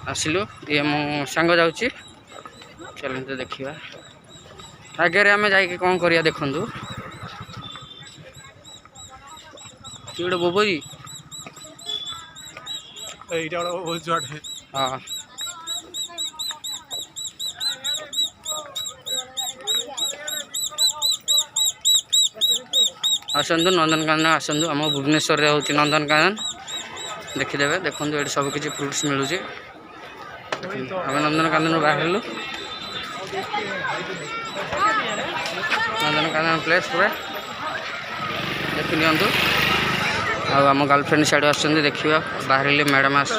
आसिलु ये मो सांग जाऊँगी चलते देखा आगे आम जा कौन करिया देखु कि गोटे बोबोजी हाँ आसतु नंदनकानन आसतु आम भुवनेश्वर हूँ नंदनकानन देखीदे देखो ये सब किसी फ्रुट्स मिलूँ आम नंदनकानन बाहर नंदनकानन प्लेस पूरा देखी नियंतु आम गर्लफ्रेंड साइड आसुँच देखा बाहर मैडम आस